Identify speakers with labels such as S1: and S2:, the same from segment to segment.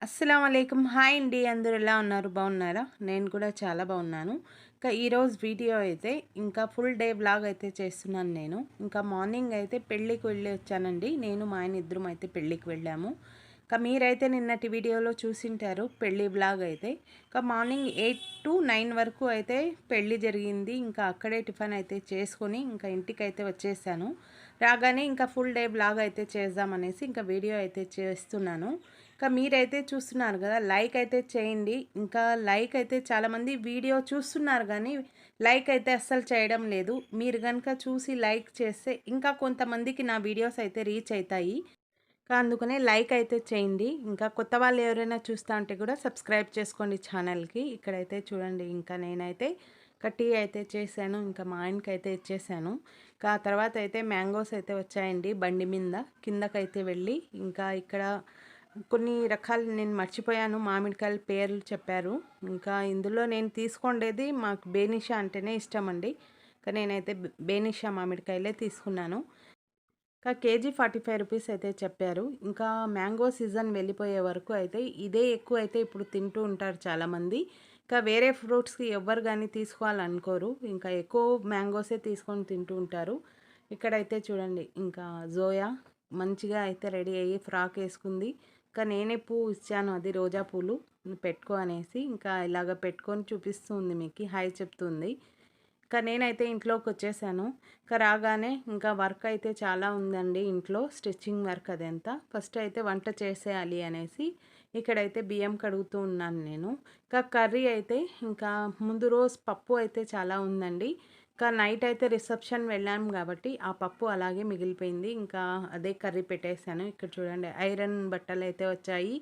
S1: అస్సలం అయికం. హాయ్ అండి. అందరూ ఎలా ఉన్నారు? బాగున్నారా? నేను కూడా చాలా బాగున్నాను. ఇంకా ఈరోజు వీడియో అయితే ఇంకా ఫుల్ డే వ్లాగ్ అయితే చేస్తున్నాను నేను. ఇంకా మార్నింగ్ అయితే పెళ్ళికి వెళ్ళి వచ్చానండి. నేను మా ఆయన ఇద్దరం అయితే పెళ్ళికి వెళ్ళాము. ఇంకా మీరైతే నిన్నటి వీడియోలో చూసింటారు పెళ్ళి వ్లాగ్ అయితే. ఇంకా మార్నింగ్ 8 to 9 వరకు అయితే పెళ్ళి జరిగింది. ఇంకా అక్కడే టిఫిన్ అయితే చేసుకొని ఇంకా ఇంటికి అయితే వచ్చేసాను. రాగానే ఇంకా ఫుల్ డే వ్లాగ్ అయితే చేద్దామనేసి ఇంకా వీడియో అయితే చేస్తున్నాను. ఇంకా మీరైతే చూస్తున్నారు కదా, లైక్ అయితే చేయండి. ఇంకా లైక్ అయితే చాలామంది వీడియో చూస్తున్నారు కానీ లైక్ అయితే అస్సలు చేయడం లేదు. మీరు కనుక చూసి లైక్ చేస్తే ఇంకా కొంతమందికి నా వీడియోస్ అయితే రీచ్ అవుతాయి. అందుకనే లైక్ అయితే చేయండి. ఇంకా కొత్త వాళ్ళు ఎవరైనా చూస్తా ఉంటే కూడా సబ్స్క్రైబ్ చేసుకోండి ఛానల్కి. ఇక్కడైతే చూడండి, ఇంకా నేనైతే టీ అయితే చేశాను. ఇంకా మా ఆయనకైతే ఇచ్చేసాను. ఇంకా ఆ తర్వాత అయితే మ్యాంగోస్ అయితే వచ్చాయండి బండి మీద. కిందకైతే వెళ్ళి ఇంకా ఇక్కడ కొన్ని రకాలు నేను మర్చిపోయాను, మామిడికాయల పేర్లు చెప్పారు. ఇంకా ఇందులో నేను తీసుకుండేది మాకు బేనిషా అంటేనే ఇష్టం అండి. ఇంకా నేనైతే బేనిషా మామిడికాయలే తీసుకున్నాను. ఇంకా కేజీ 45 రూపీస్ అయితే చెప్పారు. ఇంకా మ్యాంగో సీజన్ వెళ్ళిపోయే వరకు అయితే ఇదే ఎక్కువ అయితే ఇప్పుడు తింటూ ఉంటారు చాలామంది. ఇంకా వేరే ఫ్రూట్స్కి ఎవ్వరు కానీ తీసుకోవాలనుకోరు. ఇంకా ఎక్కువ మ్యాంగోసే తీసుకొని తింటూ ఉంటారు. ఇక్కడైతే చూడండి, ఇంకా జోయా మంచిగా అయితే రెడీ అయ్యి ఫ్రాక్ వేసుకుంది. ఇంకా నేనే పువ్వు ఇచ్చాను, అది రోజా పూలు పెట్టుకో అనేసి. ఇంకా ఇలాగ పెట్టుకొని చూపిస్తుంది, మీకు హాయ్ చెప్తుంది. ఇంకా నేనైతే ఇంట్లోకి వచ్చేసాను. ఇంకా రాగానే ఇంకా వర్క్ అయితే చాలా ఉందండి ఇంట్లో, స్టిచ్చింగ్ వర్క్ అదంతా. ఫస్ట్ అయితే వంట చేసేయాలి అనేసి ఇక్కడైతే బియ్యం కడుగుతూ ఉన్నాను నేను. ఇంకా కర్రీ అయితే ఇంకా ముందు రోజు పప్పు అయితే చాలా ఉందండి. ఇంకా నైట్ అయితే రిసెప్షన్ వెళ్ళాము కాబట్టి ఆ పప్పు అలాగే మిగిలిపోయింది. ఇంకా అదే కర్రీ పెట్టేశాను. ఇక్కడ చూడండి, ఐరన్ బట్టలు అయితే వచ్చాయి.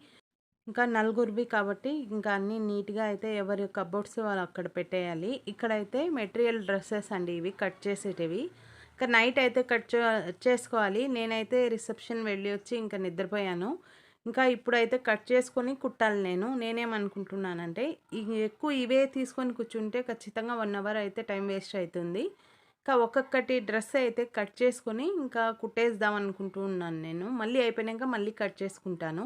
S1: ఇంకా నలుగురివి కాబట్టి ఇంకా అన్నీ నీట్గా అయితే ఎవరి కబోర్డ్స్ వాళ్ళు అక్కడ పెట్టేయాలి. ఇక్కడైతే మెటీరియల్ డ్రెస్సెస్ అండి ఇవి, కట్ చేసేటివి. ఇంకా నైట్ అయితే చేసుకోవాలి. నేనైతే రిసెప్షన్ వెళ్ళి వచ్చి ఇంకా నిద్రపోయాను. ఇంకా ఇప్పుడైతే కట్ చేసుకొని కుట్టాలి నేను. నేనేమనుకుంటున్నానంటే ఎక్కువ ఇవే తీసుకొని కూర్చుంటే ఖచ్చితంగా 1 అవర్ అయితే టైం వేస్ట్ అవుతుంది. ఇంకా ఒక్కొక్కటి డ్రెస్ అయితే కట్ చేసుకొని ఇంకా కుట్టేద్దాం అనుకుంటూ ఉన్నాను నేను. మళ్ళీ అయిపోయాక మళ్ళీ కట్ చేసుకుంటాను.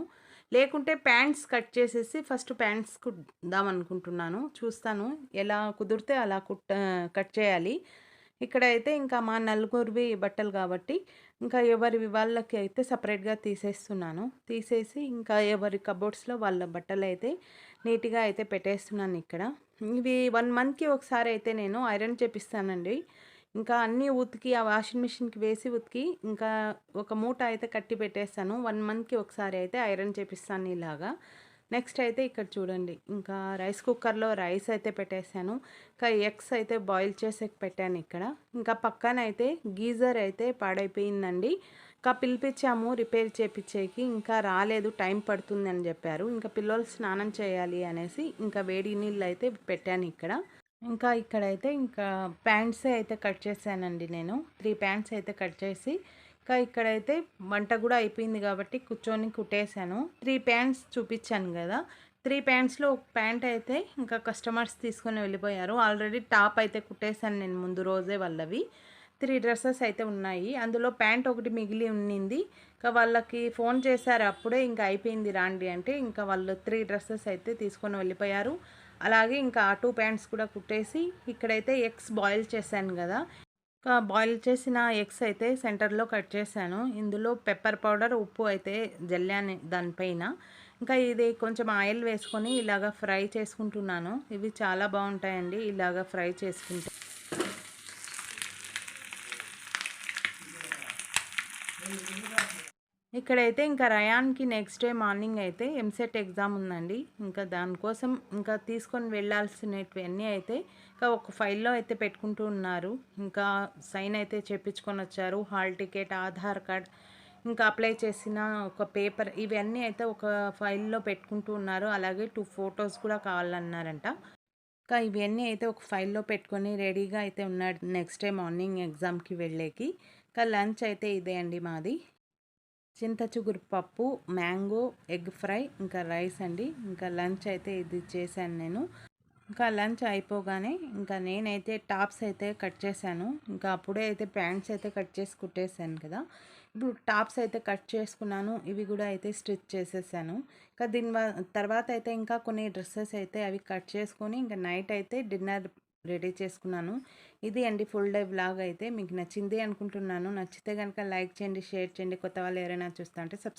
S1: లేకుంటే ప్యాంట్స్ కట్ చేసేసి ఫస్ట్ ప్యాంట్స్ కుడదాం అనుకుంటున్నాను. చూస్తాను, ఎలా కుదిరితే అలా కట్ చేయాలి. ఇక్కడైతే ఇంకా మా నలుగురివి బట్టలు కాబట్టి ఇంకా ఎవరి వాళ్ళకి అయితే సపరేట్గా తీసేస్తున్నాను. తీసేసి ఇంకా ఎవరి కబోర్డ్స్లో వాళ్ళ బట్టలు అయితే నీట్గా అయితే పెట్టేస్తున్నాను ఇక్కడ. ఇవి 1 మంత్కి ఒకసారి అయితే నేను ఐరన్ చేపిస్తానండి. ఇంకా అన్నీ ఉతికి ఆ వాషింగ్ మిషన్‌కి వేసి ఉతికి ఇంకా ఒక మూట అయితే కట్టి పెట్టేస్తాను. 1 మంత్‌కి ఒకసారి అయితే ఐరన్ చేపిస్తాను ఇలాగా. నెక్స్ట్ అయితే ఇక్కడ చూడండి, ఇంకా రైస్ కుక్కర్‌లో రైస్ అయితే పెట్టేశాను. ఇంకా ఎగ్స్ అయితే బాయిల్ చేసేకి పెట్టాను ఇక్కడ. ఇంకా పక్కన అయితే గీజర్ అయితే పాడైపోయిందండి. ఇంకా పిలిపించాము రిపేర్ చేపిచ్చేకి. ఇంకా రాలేదు, టైం పడుతుందని చెప్పారు. ఇంకా పిల్లోలు స్నానం చేయాలి అనేసి ఇంకా వేడి నీళ్ళు అయితే పెట్టాను ఇక్కడ. ఇంకా ఇక్కడైతే ఇంకా ప్యాంట్సే అయితే కట్ చేశానండి నేను. 3 ప్యాంట్స్ అయితే కట్ చేసి ఇంకా ఇక్కడైతే వంట కూడా అయిపోయింది కాబట్టి కూర్చొని కుట్టేశాను. 3 ప్యాంట్స్ చూపించాను కదా, 3 ప్యాంట్స్లో ఒక ప్యాంట్ అయితే ఇంకా కస్టమర్స్ తీసుకొని వెళ్ళిపోయారు. ఆల్రెడీ టాప్ అయితే కుట్టేశాను నేను ముందు రోజే వాళ్ళవి. 3 డ్రెస్సెస్ అయితే ఉన్నాయి. అందులో ప్యాంట్ ఒకటి మిగిలి ఉన్నింది. ఇంకా వాళ్ళకి ఫోన్ చేశారు అప్పుడే, ఇంకా అయిపోయింది రాండి అంటే. ఇంకా వాళ్ళు 3 డ్రెస్సెస్ అయితే తీసుకొని వెళ్ళిపోయారు. అలాగే ఇంకా ఆ 2 ప్యాంట్స్ కూడా కుట్టేసి ఇక్కడైతే ఎగ్స్ బాయిల్ చేశాను కదా, ఇంకా బాయిల్ చేసిన ఎగ్స్ అయితే సెంటర్లో కట్ చేశాను. ఇందులో పెప్పర్ పౌడర్, ఉప్పు అయితే జల్లాను దానిపైన. ఇంకా ఇది కొంచెం ఆయిల్ వేసుకొని ఇలాగ ఫ్రై చేసుకుంటున్నాను. ఇవి చాలా బాగుంటాయండి ఇలాగ ఫ్రై చేసుకుంటే. ఇక్కడైతే ఇంకా రయాన్‌కి నెక్స్ట్ డే మార్నింగ్ అయితే ఎంసెట్ ఎగ్జామ్ ఉందండి. ఇంకా దానికోసం ఇంకా తీసుకొని వెళ్ళాల్సినటువన్నీ అయితే ఇంకా ఒక ఫైల్‌లో అయితే పెట్టుకుంటూ ఉన్నారు. ఇంకా సైన్ అయితే చేపించుకొనొచ్చారు. హాల్ టికెట్, ఆధార్ కార్డ్, ఇంకా అప్లై చేసిన ఒక పేపర్, ఇవన్నీ అయితే ఒక ఫైల్‌లో పెట్టుకుంటూ ఉన్నారు. అలాగే 2 ఫోటోస్ కూడా కావాలన్నారంట. ఇంకా ఇవన్నీ అయితే ఒక ఫైల్‌లో పెట్టుకొని రెడీగా అయితే ఉన్నాడు నెక్స్ట్ డే మార్నింగ్ ఎగ్జామ్‌కి వెళ్ళేకి. ఇంకా లంచ్ అయితే ఇదే అండి మాది. చింత చిగురు పప్పు, మ్యాంగో, ఎగ్ ఫ్రై, ఇంకా రైస్ అండి. ఇంకా లంచ్ అయితే ఇది చేశాను నేను. ఇంకా లంచ్ అయిపోగానే ఇంకా నేనైతే టాప్స్ అయితే కట్ చేశాను. ఇంకా అప్పుడే అయితే ప్యాంట్స్ అయితే కట్ చేసి కుట్టేశాను కదా. ఇప్పుడు టాప్స్ అయితే కట్ చేసుకున్నాను. ఇవి కూడా అయితే స్టిచ్ చేసేసాను. ఇంకా తర్వాత అయితే ఇంకా కొన్ని డ్రెస్సెస్ అయితే అవి కట్ చేసుకొని ఇంకా నైట్ అయితే డిన్నర్ రెడీ చేసుకున్నాను. ఇది అండి ఫుల్ డే వ్లాగ్ అయితే మీకు నచ్చింది అనుకుంటున్నాను. నచ్చితే గనుక లైక్ చేయండి, షేర్ చేయండి. కొత్త వాళ్ళు ఎవరైనా చూస్తా అంటే